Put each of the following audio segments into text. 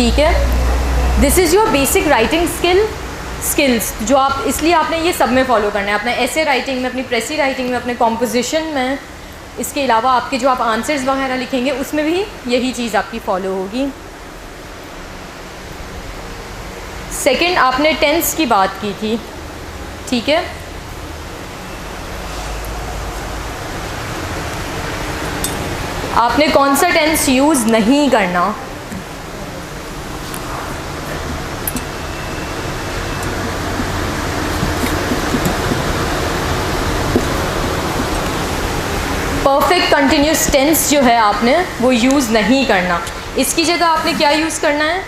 ठीक है, this is your basic writing skills जो आप, इसलिए आपने ये सब में फॉलो करना है, अपने ऐसे राइटिंग में, अपनी प्रेसी राइटिंग में, अपने कॉम्पोजिशन में। इसके अलावा आपके जो आप आंसर्स वगैरह लिखेंगे उसमें भी यही चीज़ आपकी फॉलो होगी। सेकंड, आपने टेंस की बात की थी, ठीक है। आपने कौन सा टेंस यूज़ नहीं करना। परफेक्ट कंटिन्यूस टेंस जो है आपने वो यूज़ नहीं करना। इसकी जगह आपने क्या यूज़ करना है,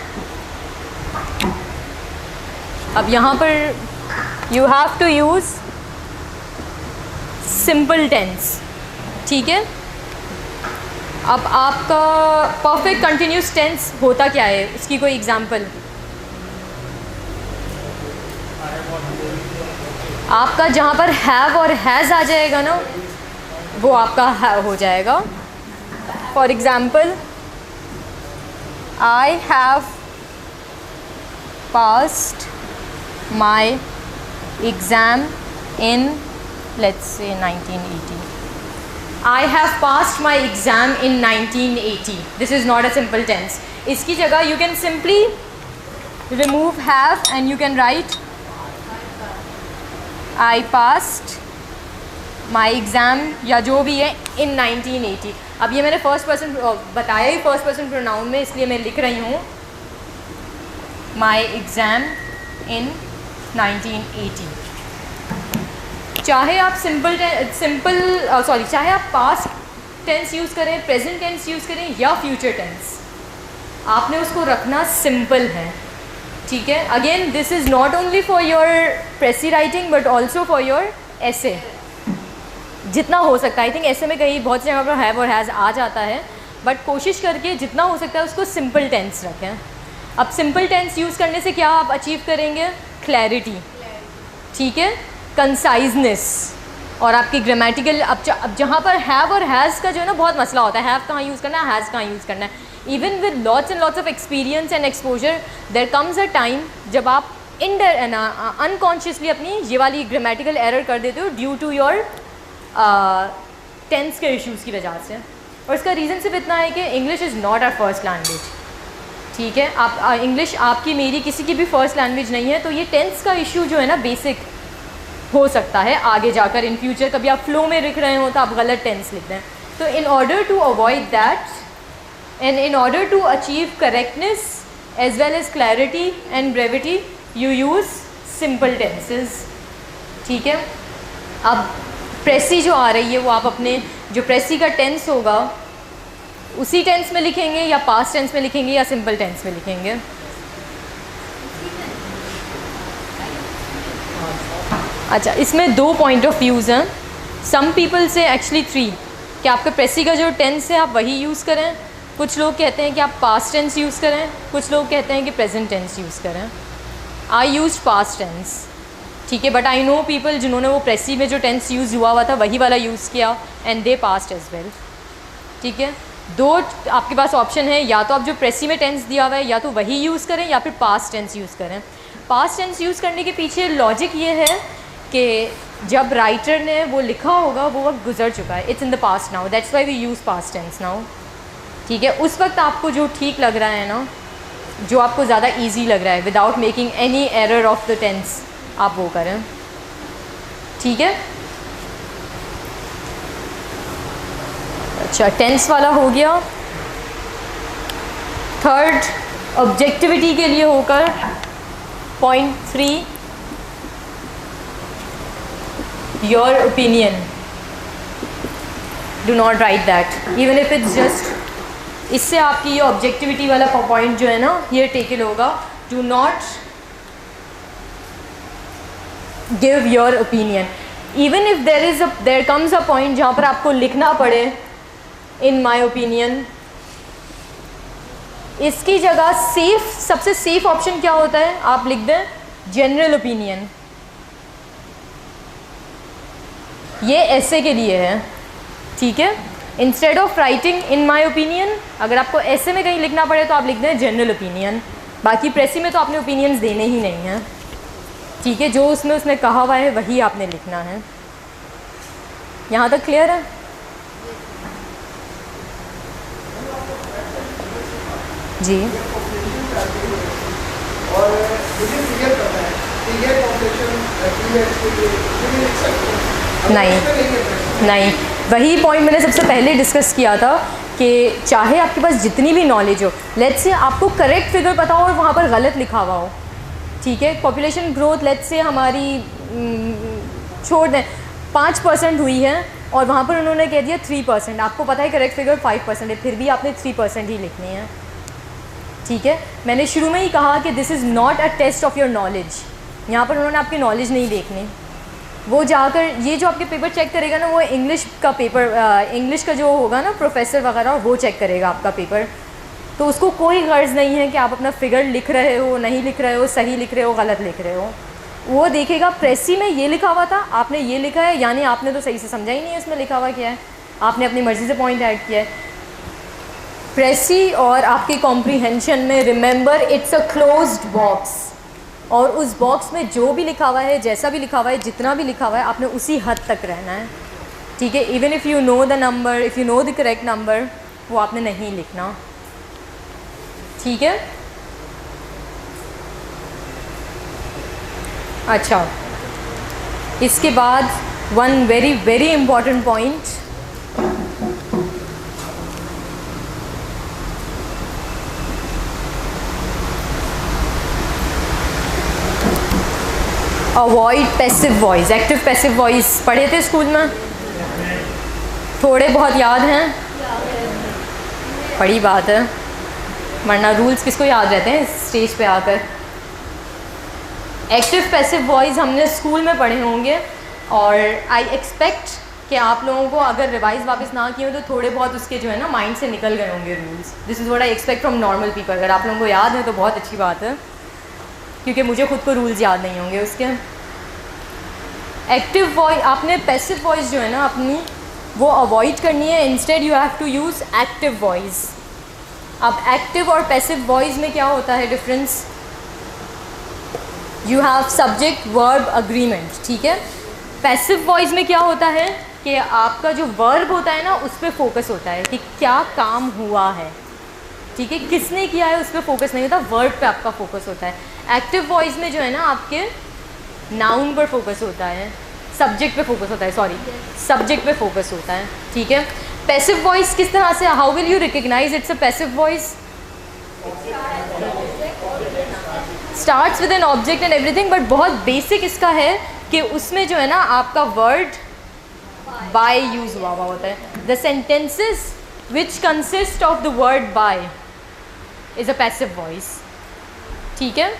अब यहाँ पर you have to use simple tense, ठीक है। अब आपका परफेक्ट कंटिन्यूस टेंस होता क्या है, उसकी कोई एग्जांपल। आपका जहाँ पर हैव और हैज़ आ जाएगा ना, वो आपका हो जाएगा। For example, I have passed my exam in let's say 1980। I have passed my exam in 1980. This is not a simple tense. इसकी जगह you can simply remove have and you can write I passed my exam या जो भी है in 1980. अब ये मैंने first person बताया ही फर्स्ट पर्सन प्रोनाउन में, इसलिए मैं लिख रही हूँ my exam in 1980। चाहे आप चाहे आप पास्ट टेंस यूज़ करें, प्रेजेंट टेंस यूज़ करें या फ्यूचर टेंस, आपने उसको रखना सिंपल है, ठीक है। Again this is not only for your precis writing but also for your ऐसे, जितना हो सकता है। आई थिंक ऐसे में कहीं बहुत सी जगह पर हैव और हैज़ आ जाता है, बट कोशिश करके जितना हो सकता है उसको सिंपल टेंस रखें। अब सिंपल टेंस यूज़ करने से क्या आप अचीव करेंगे, क्लैरिटी, ठीक है, कंसाइजनेस और आपकी ग्रामेटिकल। अब जहाँ पर हैव और हैज़ का जो है ना बहुत मसला होता है, हैव कहाँ यूज़ करना है, हैज़ कहाँ यूज़ करना है। Even with lots and lots of experience and exposure there comes a time जब आप अनकॉन्शियसली अपनी ये वाली ग्रामेटिकल एरर कर देते हो ड्यू टू योर टेंस के इश्यूज़ की वजह से। और इसका रीज़न सिर्फ इतना है कि English is not our first language, ठीक है। आप इंग्लिश आपकी मेरी किसी की भी फर्स्ट लैंग्वेज नहीं है, तो ये टेंस का इशू जो है ना बेसिक हो सकता है आगे जाकर इन फ्यूचर कभी आप फ्लो में लिख रहे हो तो आप गलत टेंस लिख रहे हैं। तो in order to avoid that and in order to achieve correctness as well as clarity and brevity you use simple tenses, ठीक है। अब प्रेसी जो आ रही है वो आप अपने जो प्रेसी का टेंस होगा उसी टेंस में लिखेंगे या पास्ट टेंस में लिखेंगे या सिंपल टेंस में लिखेंगे। अच्छा, इसमें दो पॉइंट ऑफ व्यूज़ हैं। सम पीपल से एक्चुअली 3 कि आपका प्रेसी का जो टेंस है आप वही यूज़ करें। कुछ लोग कहते हैं कि आप पास्ट टेंस यूज़ करें, कुछ लोग कहते हैं कि प्रेजेंट टेंस यूज़ करें। आई यूज पास्ट टेंस, ठीक है, बट आई नो पीपल जिन्होंने वो प्रेसी में जो टेंस यूज़ हुआ था वही वाला यूज़ किया and the past as well, ठीक है। दो आपके पास ऑप्शन है, या तो आप जो प्रेसी में टेंस दिया हुआ है या तो वही यूज़ करें या फिर पास्ट टेंस यूज़ करें। पास्ट टेंस यूज़ करने के पीछे लॉजिक ये है कि जब राइटर ने वो लिखा होगा वो वक्त गुजर चुका है, it's in the past now, that's why we use past tense now, ठीक है। उस वक्त आपको जो ठीक लग रहा है ना, जो आपको ज़्यादा ईजी लग रहा है without making any error of the tense, आप वो करें, ठीक है। अच्छा, टेंस वाला हो गया। थर्ड, ऑब्जेक्टिविटी के लिए होकर point 3 your opinion, do not right that even if it's just, इससे आपकी ये ऑब्जेक्टिविटी वाला पॉइंट जो है ना ये टेकल होगा। Do not give your opinion even if there comes a point जहाँ पर आपको लिखना पड़े इन माई ओपिनियन। इसकी जगह सबसे सेफ ऑप्शन क्या होता है, आप लिख दें जनरल ओपिनियन। ये ऐसे के लिए है, ठीक है। Instead of writing in my opinion, अगर आपको ऐसे में कहीं लिखना पड़े तो आप लिख दें जनरल ओपिनियन, बाकी प्रेसी में तो आपने ओपिनियंस देने ही नहीं हैं, ठीक है। जो उसने कहा हुआ है वही आपने लिखना है। यहाँ तक क्लियर है? जी। और मुझे क्लियर करना है कि ये कॉम्पिटिशन नहीं, वही पॉइंट मैंने सबसे पहले डिस्कस किया था कि चाहे आपके पास जितनी भी नॉलेज हो, लेट्स से आपको करेक्ट फिगर पता हो और वहाँ पर गलत लिखा हुआ हो, ठीक है। पॉपुलेशन ग्रोथ लेट्स से हमारी छोड़ दें 5% हुई है और वहाँ पर उन्होंने कह दिया 3%, आपको पता है करेक्ट फिगर 5% है, फिर भी आपने 3% ही लिखनी है, ठीक है। मैंने शुरू में ही कहा कि this is not a test of your knowledge, यहाँ पर उन्होंने आपकी नॉलेज नहीं देखनी। वो जाकर ये जो आपके पेपर चेक करेगा ना, वो इंग्लिश का पेपर, इंग्लिश का जो होगा ना प्रोफेसर वगैरह, वो चेक करेगा आपका पेपर, तो उसको कोई गर्ज नहीं है कि आप अपना फिगर लिख रहे हो, नहीं लिख रहे हो, सही लिख रहे हो, गलत लिख रहे हो। वो देखेगा प्रेसी में ये लिखा हुआ था, आपने ये लिखा है, यानी आपने तो सही से समझा ही नहीं है इसमें लिखा हुआ क्या है, आपने अपनी मर्ज़ी से पॉइंट ऐड किया है। प्रेसी और आपकी कॉम्प्रीहेंशन में remember it's a closed box, और उस बॉक्स में जो भी लिखा हुआ है, जैसा भी लिखा हुआ है, जितना भी लिखा हुआ है, आपने उसी हद तक रहना है, ठीक है। Even if you know the number, if you know the correct number, वो आपने नहीं लिखना, ठीक है। अच्छा, इसके बाद one very very important point, avoid passive voice. Active passive voice पढ़े थे स्कूल में? थोड़े बहुत याद हैं? बड़ी बात है, वरना रूल्स किसको याद रहते हैं स्टेज पे आकर। एक्टिव पैसिव वॉइस हमने स्कूल में पढ़े होंगे, और आई एक्सपेक्ट कि आप लोगों को अगर रिवाइज वापस ना किए हो तो थोड़े बहुत उसके जो है ना माइंड से निकल गए होंगे rules. This is what I expect from normal people. अगर आप लोगों को याद है तो बहुत अच्छी बात है, क्योंकि मुझे खुद को रूल्स याद नहीं होंगे उसके। एक्टिव वॉइस, आपने पैसिव वॉइस जो है ना अपनी, वो अवॉइड करनी है, instead you have to use active voice. अब एक्टिव और पैसिव वॉइस में क्या होता है difference? You have subject verb agreement, ठीक है। पैसिव वॉइस में क्या होता है कि आपका जो वर्ब होता है ना उस पर फोकस होता है कि क्या काम हुआ है, ठीक है, किसने किया है उस पर फोकस नहीं होता, वर्ड पे आपका फोकस होता है। एक्टिव वॉइस में जो है ना आपके नाउन पर फोकस होता है, सब्जेक्ट पे फोकस होता है, सॉरी सब्जेक्ट पे फोकस होता है, ठीक है। पैसिव वॉइस किस तरह से, how will you recognize it's a passive voice? Starts with an object and everything, but बहुत बेसिक इसका है कि उसमें जो है ना आपका वर्ड बाय यूज हुआ होता है। The sentences which consist of the word by is a passive voice, ठीक है।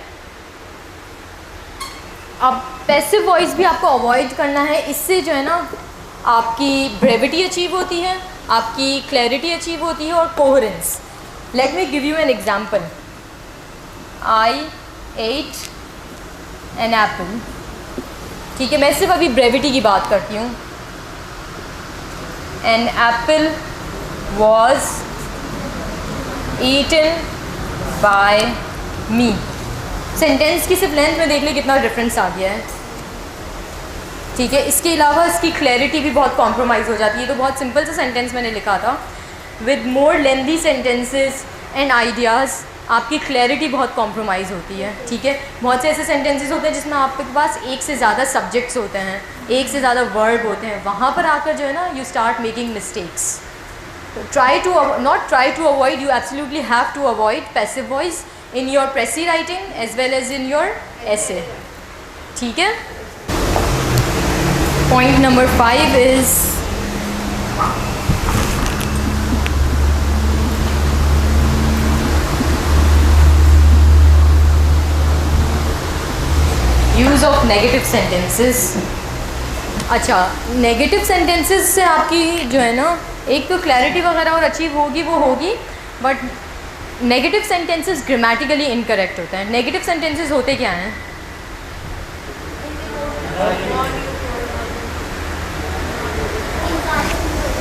अब पैसिव वॉइस भी आपको अवॉइड करना है, इससे जो है ना आपकी ब्रेविटी अचीव होती है, आपकी क्लैरिटी अचीव होती है और coherence. Let me give you an example. I ate an apple, ठीक है, मैं सिर्फ अभी ब्रेविटी की बात करती हूँ। An apple was eaten by me. Sentence की सिर्फ लेंथ में देख ले कितना डिफरेंस आ गया है, ठीक है। इसके अलावा इसकी क्लैरिटी भी बहुत कॉम्प्रोमाइज़ हो जाती है। तो बहुत सिंपल सा सेंटेंस मैंने लिखा था, with more lengthy sentences and ideas आपकी क्लैरिटी बहुत कॉम्प्रोमाइज़ होती है, ठीक है। बहुत से ऐसे सेंटेंसेस होते हैं जिसमें आपके पास एक से ज़्यादा सब्जेक्ट्स होते हैं, एक से ज़्यादा वर्ब होते हैं, वहाँ पर आकर जो है ना you start making mistakes. Try to not try to avoid, you absolutely have to avoid passive voice in your Pressy writing as well as in your essay, ठीक है। Point number 5 is use of negative sentences। अच्छा, negative sentences से आपकी जो है ना एक तो क्लैरिटी वगैरह और अचीव होगी, वो होगी, but negative sentences grammatically incorrect होते हैं। नेगेटिव सेंटेंसेस होते क्या हैं?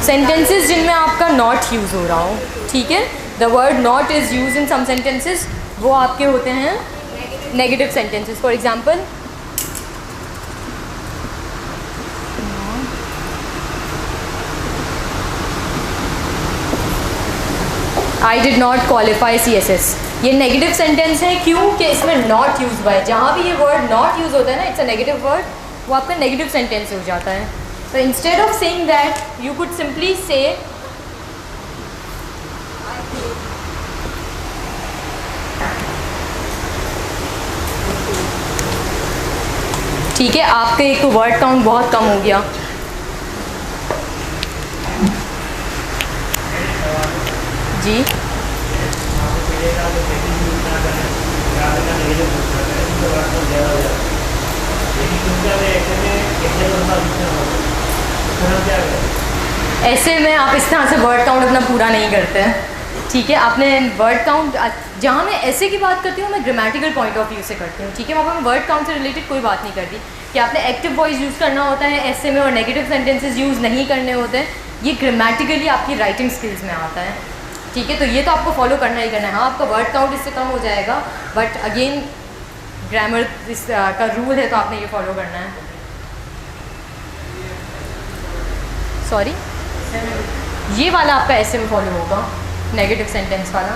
सेंटेंसेस जिनमें आपका नॉट यूज़ हो रहा हो, ठीक है, the word not is use in some sentences, वो आपके होते हैं negative sentences. For example, I did not qualify CSS. ये नेगेटिव सेंटेंस है. क्यों? कि इसमें नॉट यूज हुआ है. जहाँ भी ये वर्ड नॉट यूज होता है ना, इट्स अ नेगेटिव वर्ड, वो आपका नेगेटिव सेंटेंस हो जाता है. तो instead of saying that you could simply से ठीक है, आपके एक तो वर्ड काउंट बहुत कम हो गया. जी ऐसे में आप इस तरह से वर्ड काउंट अपना पूरा नहीं करते हैं. ठीक है, आपने वर्ड काउंट, जहाँ मैं ऐसे की बात करती हूँ मैं ग्रामेटिकल पॉइंट ऑफ व्यू से करती हूँ. ठीक है, वहाँ पर वर्ड काउंट से रिलेटेड कोई बात नहीं करती कि आपने एक्टिव वॉइस यूज़ करना होता है ऐसे में और नेगेटिव सेंटेंसेस यूज़ नहीं करने होते हैं. ये ग्रामेटिकली आपकी राइटिंग स्किल्स में आता है. ठीक है, तो ये तो आपको फॉलो करना ही करना है. हाँ, आपका वर्ड काउंट इससे कम हो जाएगा, बट अगेन ग्रामर का रूल है तो आपने ये फॉलो करना है. सॉरी, ये वाला आपका ऐसे में फॉलो होगा, नेगेटिव सेंटेंस वाला.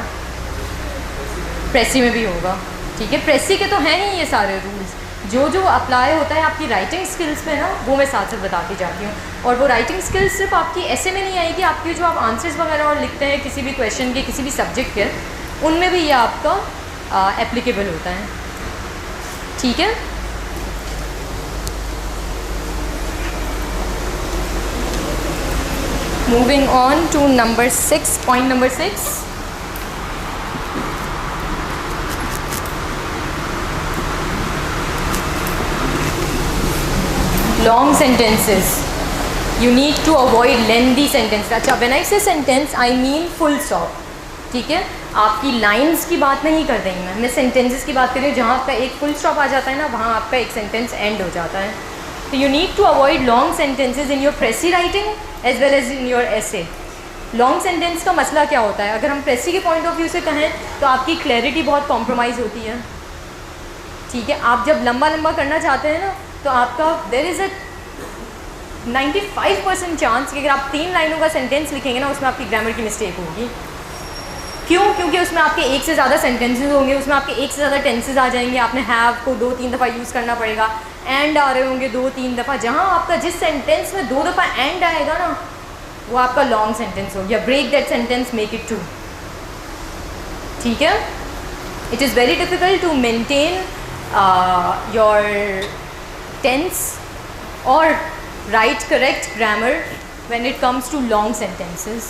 प्रेसी में भी होगा. ठीक है, प्रेसी के तो हैं ही ये सारे रूल्स. जो जो अप्लाई होता है आपकी राइटिंग स्किल्स पे ना, वो मैं साथ साथ बताती जाती हूँ. और वो राइटिंग स्किल्स सिर्फ आपकी ऐसे में नहीं आएगी, आपकी जो आप आंसर्स वगैरह और लिखते हैं किसी भी क्वेश्चन के, किसी भी सब्जेक्ट के, उनमें भी ये आपका एप्लीकेबल होता है. ठीक है, moving on to number 6, point number 6. Long sentences, you need to avoid lengthy sentence. अच्छा, when I say sentence I mean full stop. ठीक है, आपकी लाइंस की बात नहीं कर रही मैं सेंटेंसेस की बात कर रही हूँ. जहाँ आपका एक फुल स्टॉप आ जाता है ना, वहाँ आपका एक सेंटेंस एंड हो जाता है. तो you need to avoid long sentences in your precis writing as well as in your essay. Long sentence का मसला क्या होता है? अगर हम प्रेसी के पॉइंट ऑफ व्यू से कहें तो आपकी क्लैरिटी बहुत कॉम्प्रोमाइज़ होती है. ठीक है, आप जब लंबा लंबा करना चाहते हैं ना, तो आपका देयर इज़ अ 95% चांस कि अगर आप 3 लाइनों का सेंटेंस लिखेंगे ना, उसमें आपकी ग्रामर की मिस्टेक होगी. क्यों? क्योंकि उसमें आपके एक से ज़्यादा सेंटेंसेस होंगे, उसमें आपके एक से ज़्यादा टेंसेस आ जाएंगे. आपने हैव को 2-3 दफ़ा यूज़ करना पड़ेगा, एंड आ रहे होंगे 2-3 दफ़ा. जहाँ आपका जिस सेंटेंस में 2 दफ़ा एंड आएगा ना, वो आपका लॉन्ग सेंटेंस हो गया. Break that sentence, make it 2. ठीक है, it is very difficult to maintain your tense और write correct grammar when it comes to long sentences.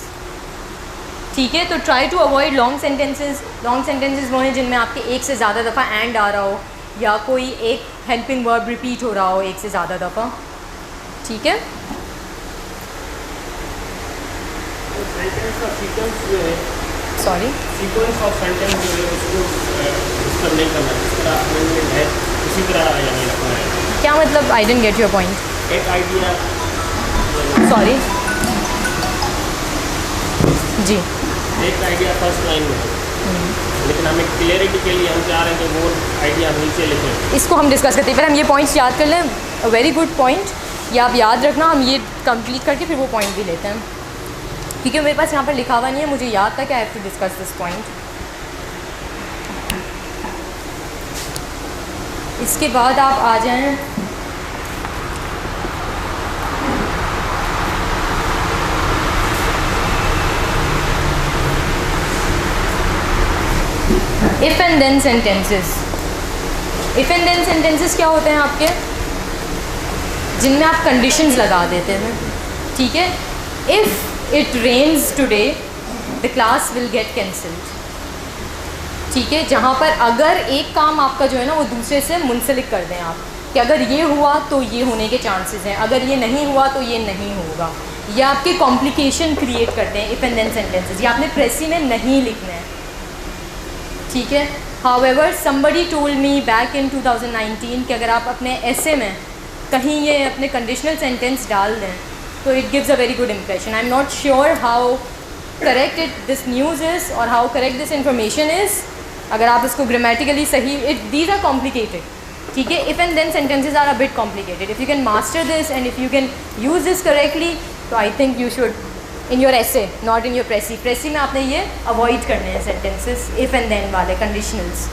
ठीक है, तो try to avoid long sentences. Long sentences वो हैं जिनमें आपके एक से ज़्यादा दफ़ा एंड आ रहा हो, या कोई एक हेल्पिंग वर्ब रिपीट हो रहा हो एक से ज़्यादा दफ़ा. ठीक है, सॉरी, सीक्वेंस ऑफ सेंटेंस जो है उसको डिस्टर्ब नहीं करना, जिस तरह अमेंडमेंट है उसी तरह यानी रखना है. क्या मतलब? आई डेंट गेट योर पॉइंट. एक आइडिया, सॉरी जी, एक आइडिया फर्स्ट लाइन में है, लेकिन हमें क्लियरिटी के लिए हम चाह रहे हैं कि वो आइडिया हम नीचे लिखें. इसको हम डिस्कस करते हैं. पहले हम ये पॉइंट्स याद कर लें. वेरी गुड पॉइंट, ये आप याद रखना. हम ये कंप्लीट करके फिर वो पॉइंट भी लेते हैं, क्योंकि मेरे पास यहाँ पर लिखा हुआ नहीं है. मुझे याद था कि I have to discuss this point. इसके बाद आप आ जाएं if and then sentences. If and then sentences क्या होते हैं आपके? जिनमें आप कंडीशंस लगा देते हैं. ठीक है, if it rains today the class will get cancelled. ठीक है, जहाँ पर अगर एक काम आपका जो है ना वो दूसरे से मुंसलिक कर दें आप, कि अगर ये हुआ तो ये होने के चांसेस हैं, अगर ये नहीं हुआ तो ये नहीं होगा, या आपके कॉम्प्लिकेशन क्रिएट करते हैं इफ़ एंड देन सेंटेंसेस. ये आपने प्रेसी में नहीं लिखना है. ठीक है, however somebody told me back in 2019 कि अगर आप अपने ऐसे में कहीं ये अपने कंडीशनल सेंटेंस डाल दें तो it gives a very good impression. I am not sure how correct this news is और how correct this information is. अगर आप इसको ग्रामेटिकली सही, दीज आर कॉम्प्लिकेटेड, ठीक है. If and then sentences are a bit complicated. If you can master this and if you can use this correctly, तो I think you should in your essay, not in your precis में आपने ये avoid करने हैं sentences if and then वाले conditionals.